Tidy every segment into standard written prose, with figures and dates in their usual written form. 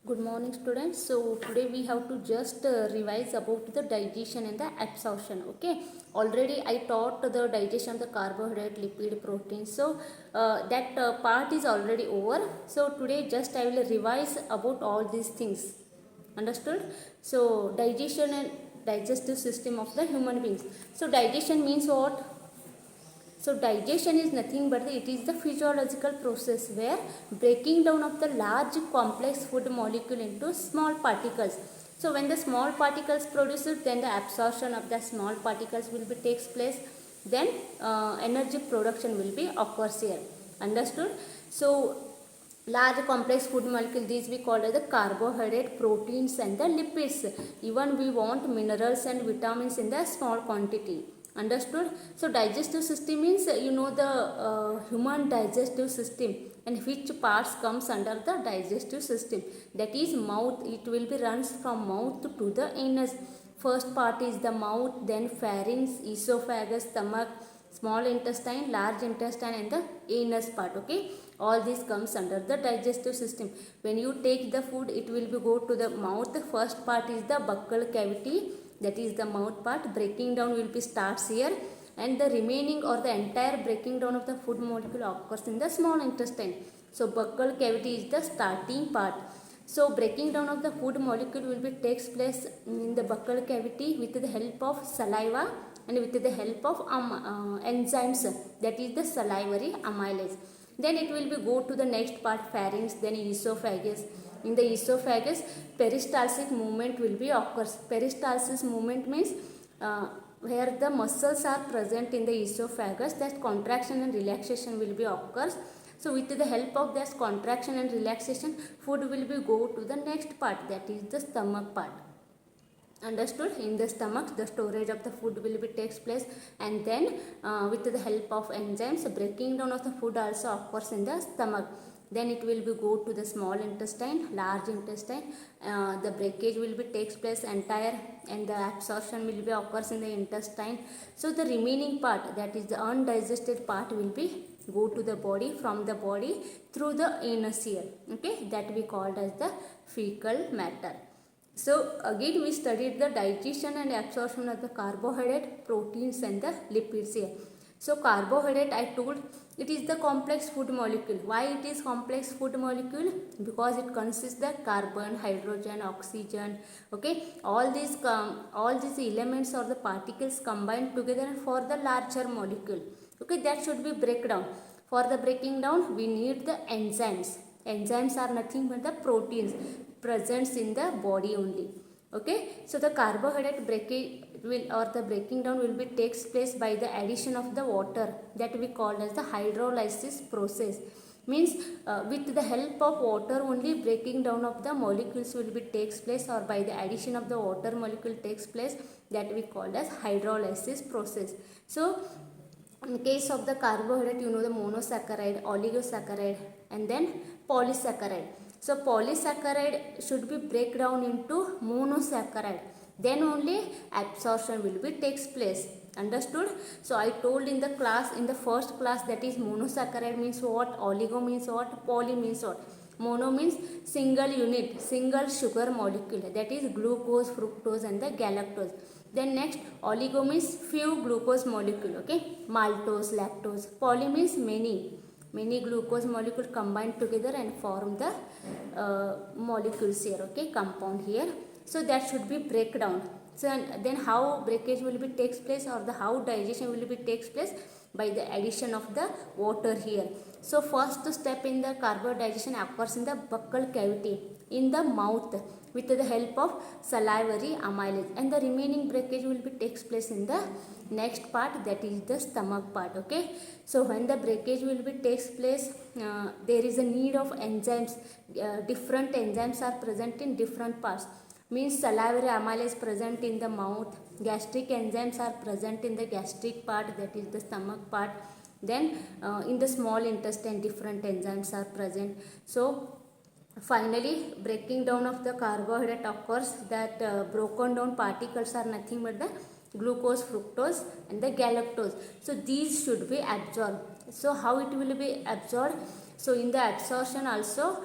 Good morning students. So today we have to just revise about the digestion and the absorption. Okay, already I taught the digestion of the carbohydrate, lipid, protein. So that part is already over. So today just I will revise about all these things. Understood? So digestion and digestive system of the human beings. So digestion means what? So digestion is nothing but it is the physiological process where breaking down of the large complex food molecule into small particles. So when the small particles produces, then the absorption of the small particles will be takes place. Then energy production will be occurs here. Understood? So large complex food molecule, these we call as the carbohydrate, proteins and the lipids. Even we want minerals and vitamins in the small quantity. Understood? So digestive system means you know the human digestive system and which parts comes under the digestive system. That is mouth. It will be runs from mouth to the anus. First part is the mouth, then pharynx, esophagus, stomach, small intestine, large intestine and the anus part. Okay, all this comes under the digestive system. When you take the food, it will be go to the mouth. First part is the buccal cavity, that is the mouth part. Breaking down will be starts here, and the remaining or the entire breaking down of the food molecule occurs in the small intestine. So buccal cavity is the starting part. So breaking down of the food molecule will be takes place in the buccal cavity with the help of saliva and with the help of enzymes, that is the salivary amylase. Then it will be go to the next part, pharynx, then esophagus. In the esophagus, peristalsis movement will be occurs. Peristalsis movement means where the muscles are present in the esophagus, that contraction and relaxation will be occurs. So with the help of this contraction and relaxation, food will be go to the next part, that is the stomach part. Understood? In the stomach, the storage of the food will be takes place, and then with the help of enzymes, breaking down of the food also occurs in the stomach. Then it will be go to the small intestine, large intestine. The breakage will be takes place entire, and the absorption will be occurs in the intestine. So the remaining part, that is the undigested part, will be go to the body, from the body through the anus here. Okay, that we called as the fecal matter. So again we studied the digestion and absorption of the carbohydrate, proteins and the lipids here. So carbohydrate, I told, it is the complex food molecule. Why it is complex food molecule? Because it consists the carbon, hydrogen, oxygen. Okay, all these elements or the particles combined together for the larger molecule. Okay, that should be breakdown. For the breaking down, we need the enzymes. Enzymes are nothing but the proteins present in the body only. Okay, so the carbohydrate breakage will, or the breaking down will be takes place by the addition of the water, that we call as the hydrolysis process. Means with the help of water only breaking down of the molecules will be takes place, or by the addition of the water molecule takes place, that we call as hydrolysis process. So in case of the carbohydrate, you know the monosaccharide, oligosaccharide and then polysaccharide. So polysaccharide should be break down into monosaccharide, then only absorption will be takes place. Understood? So I told in the class, in the first class, that is monosaccharide means what, oligo means what, poly means what. Mono means single unit, single sugar molecule, that is glucose, fructose and the galactose. Then next, oligo means few glucose molecule, okay, maltose, lactose. Poly means many glucose molecule combined together and form the molecules here, okay, compound here. So that should be breakdown. So then how breakage will be takes place, or the how digestion will be takes place? By the addition of the water here. So first step in the carbohydrate digestion occurs in the buccal cavity, in the mouth, with the help of salivary amylase, and the remaining breakage will be takes place in the next part, that is the stomach part. Okay, so when the breakage will be takes place, there is a need of enzymes. Different enzymes are present in different parts. Means salivary amylase present in the mouth, gastric enzymes are present in the gastric part, that is the stomach part. Then in the small intestine different enzymes are present. So finally breaking down of the carbohydrate occurs, that broken down particles are nothing but the glucose, fructose and the galactose. So these should be absorbed. So how it will be absorbed? So in the absorption also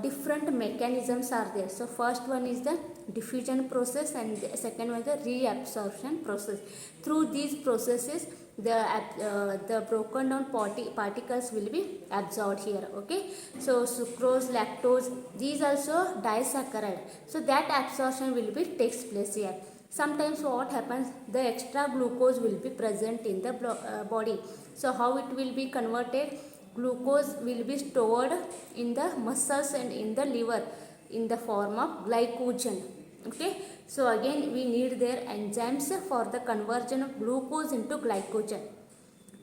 different mechanisms are there. So first one is the diffusion process and the second one is the reabsorption process. Through these processes the broken down particles will be absorbed here. Okay, so sucrose, lactose, these also disaccharide, so that absorption will be takes place here. Sometimes what happens, the extra glucose will be present in the body. So how it will be converted? Glucose will be stored in the muscles and in the liver in the form of glycogen. Okay, so again we need their enzymes for the conversion of glucose into glycogen.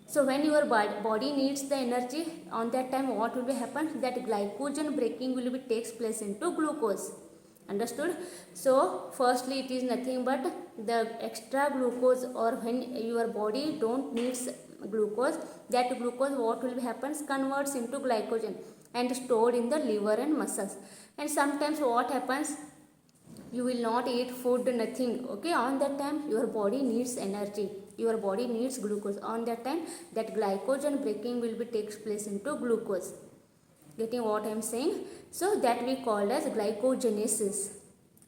So when your body needs the energy, on that time what will be happen? That glycogen breaking will be takes place into glucose. Understood? So firstly it is nothing but the extra glucose, or when your body don't needs glucose, that glucose what will be happens? Converts into glycogen and stored in the liver and muscles. And sometimes what happens? You will not eat food, nothing. Okay, on that time your body needs energy, your body needs glucose. On that time that glycogen breaking will be takes place into glucose. Getting what I am saying? So that we call as glycogenesis.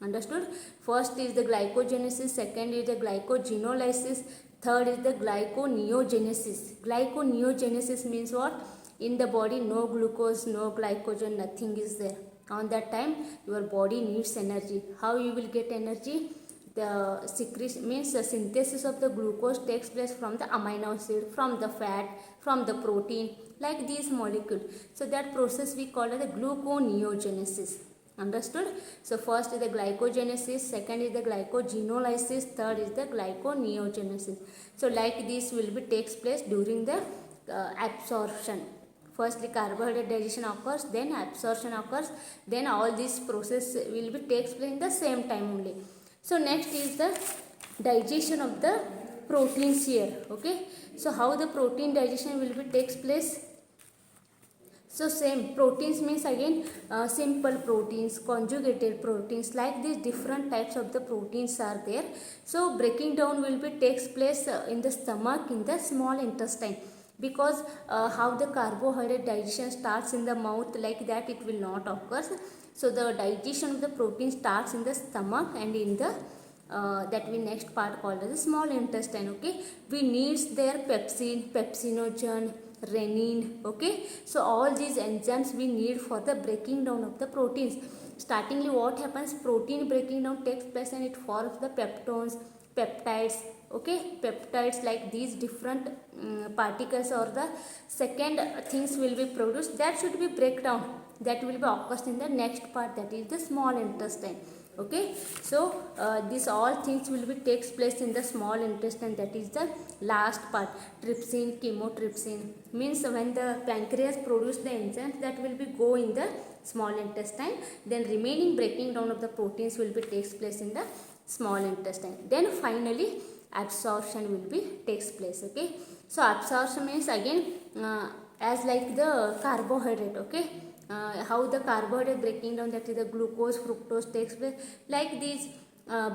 Understood? First is the glycogenesis, second is the glycogenolysis, third is the glyconeogenesis. Glyconeogenesis means what? In the body no glucose, no glycogen, nothing is there. On that time your body needs energy. How you will get energy? The secretion means the synthesis of the glucose takes place from the amino acid, from the fat, from the protein, like these molecules. So that process we call it the gluconeogenesis. Understood? So first is the glycogenesis, second is the glycogenolysis, third is the glyconeogenesis. So like this will be takes place during the absorption. Firstly carbohydrate digestion occurs, then absorption occurs, then all this process will be takes place in the same time only. So next is the digestion of the proteins here. Okay, so how the protein digestion will be takes place? So same, proteins means again simple proteins, conjugated proteins, like these different types of the proteins are there. So breaking down will be takes place in the stomach, in the small intestine, because how the carbohydrate digestion starts in the mouth, like that it will not occur. So the digestion of the protein starts in the stomach and in the that we next part called as the small intestine. Okay, we needs their pepsin, pepsinogen, renin. Okay, so all these enzymes we need for the breaking down of the proteins. Startingly what happens? Protein breaking down takes place and it forms the peptones, peptides. Okay, peptides, like these different particles, or the second things will be produced, that should be breakdown, that will be occurs in the next part, that is the small intestine. Okay, so these all things will be takes place in the small intestine, that is the last part. Trypsin, chymotrypsin means when the pancreas produce the enzymes, that will be go in the small intestine, then remaining breaking down of the proteins will be takes place in the small intestine, then finally absorption will be takes place. Okay, so absorption means again as like the carbohydrate. Okay, how the carbohydrate breaking down, that is the glucose, fructose takes place, like these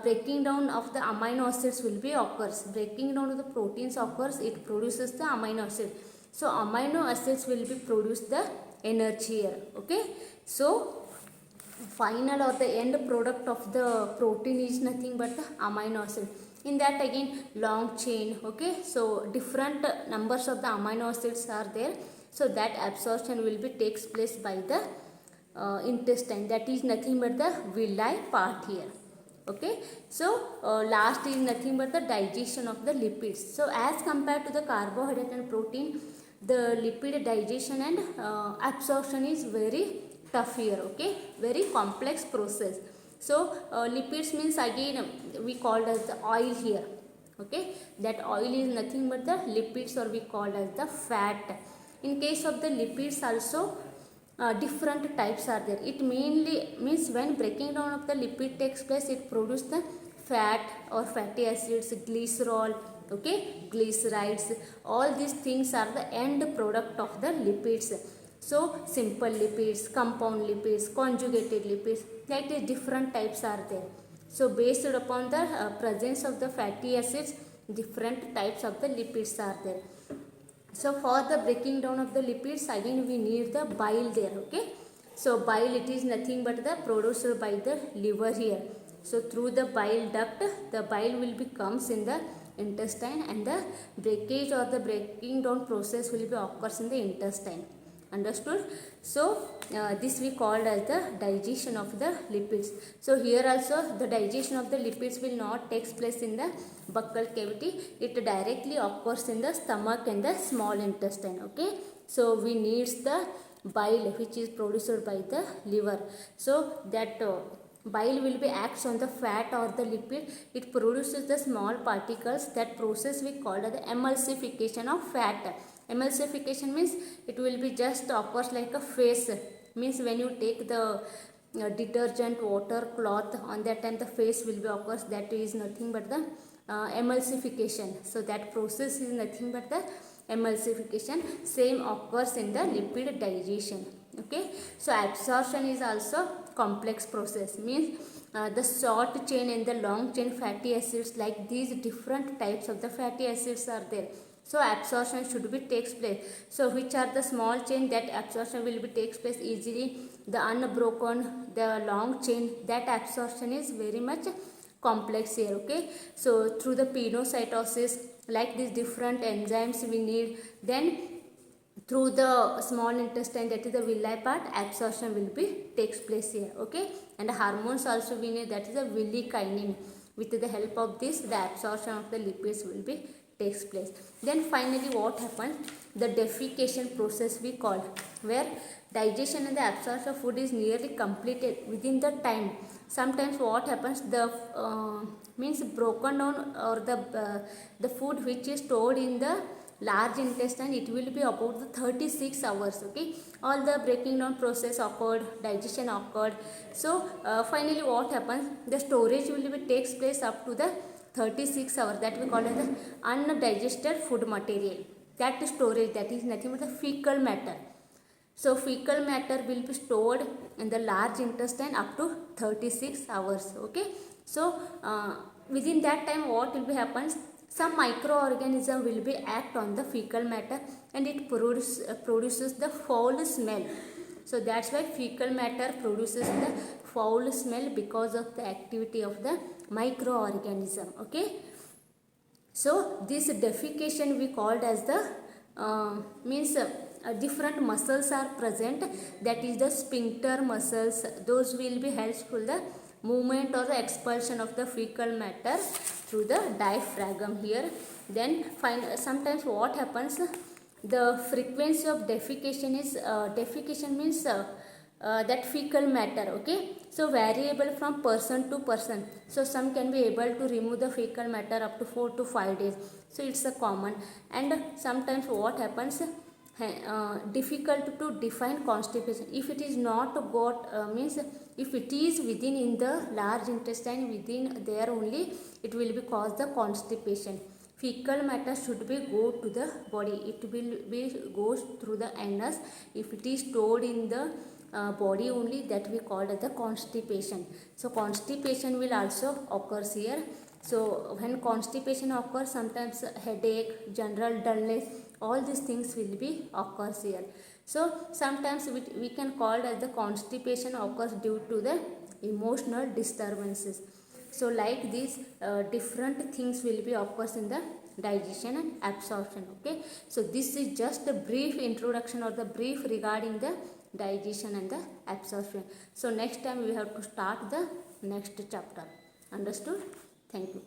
breaking down of the amino acids will be occurs, breaking down of the proteins occurs, it produces the amino acid. So amino acids will be produce the energy here. Okay, so final or the end product of the protein is nothing but the amino acid. In that again long chain. Okay, so different numbers of the amino acids are there, so that absorption will be takes place by the intestine, that is nothing but the villi part here. Okay, so last is nothing but the digestion of the lipids. So as compared to the carbohydrate and protein, the lipid digestion and absorption is very tough here. Okay, very complex process. So lipids means again we called as the oil here. Okay, that oil is nothing but the lipids, or we call as the fat. In case of the lipids also different types are there. It mainly means when breaking down of the lipid takes place, it produces the fat or fatty acids, glycerol, okay, glycerides. All these things are the end product of the lipids. So simple lipids, compound lipids, conjugated lipids, like the different types are there. So based upon the presence of the fatty acids, different types of the lipids are there. So for the breaking down of the lipids, again we need the bile there, okay. So bile, it is nothing but the produced by the liver here. So through the bile duct, the bile will be comes in the intestine, and the breakage or the breaking down process will be occurs in the intestine. Understood? So this we called as the digestion of the lipids. So here also the digestion of the lipids will not takes place in the buccal cavity. It directly occurs in the stomach and the small intestine, okay. So we needs the bile which is produced by the liver. So that bile will be acts on the fat or the lipid. It produces the small particles. That process we call as the emulsification of fat. Emulsification means it will be just occurs like a phase. Means when you take the detergent, water, cloth, on that time the phase will be occurs. That is nothing but the emulsification. So that process is nothing but the emulsification. Same occurs in the lipid digestion, okay. So absorption is also complex process. Means the short chain and the long chain fatty acids, like these different types of the fatty acids are there. So absorption should be takes place. So which are the small chain, that absorption will be takes place easily. The unbroken, the long chain, that absorption is very much complex here, okay. So through the pinocytosis, like these different enzymes we need. Then through the small intestine, that is the villi part, absorption will be takes place here, okay. And the hormones also we need, that is the villikinin. With the help of this, the absorption of the lipids will be takes place. Then finally what happens, the defecation process we call, where digestion and the absorption of food is nearly completed within the time. Sometimes what happens, the means broken down, or the food which is stored in the large intestine, it will be about the 36 hours, okay. All the breaking down process occurred, digestion occurred. So finally what happens, the storage will be takes place up to the 36 hours, that we call as the undigested food material. That storage, that is nothing but the fecal matter. So fecal matter will be stored in the large intestine up to 36 hours, okay. So within that time what will be happens, some microorganism will be act on the fecal matter, and it produces the foul smell. So that's why fecal matter produces the foul smell, because of the activity of the microorganism, okay. So this defecation we called as the means different muscles are present, that is the sphincter muscles. Those will be helpful the movement or the expulsion of the fecal matter through the diaphragm here. Then sometimes what happens, the frequency of defecation is defecation means that fecal matter, okay. So variable from person to person. So some can be able to remove the fecal matter up to 4 to 5 days. So it's a common. And sometimes what happens, difficult to define constipation. If it is not got means if it is within in the large intestine, within there only, it will be cause the constipation. Fecal matter should be go to the body. It will be goes through the anus. If it is stored in the body only, that we call as the constipation. So constipation will also occurs here. So when constipation occurs, sometimes headache, general dullness, all these things will be occurs here. So sometimes we can call as the constipation occurs due to the emotional disturbances. So like these different things will be occurs in the digestion and absorption, okay. So this is just a brief introduction or the brief regarding the digestion and the absorption. So next time we have to start the next chapter. Understood? Thank you.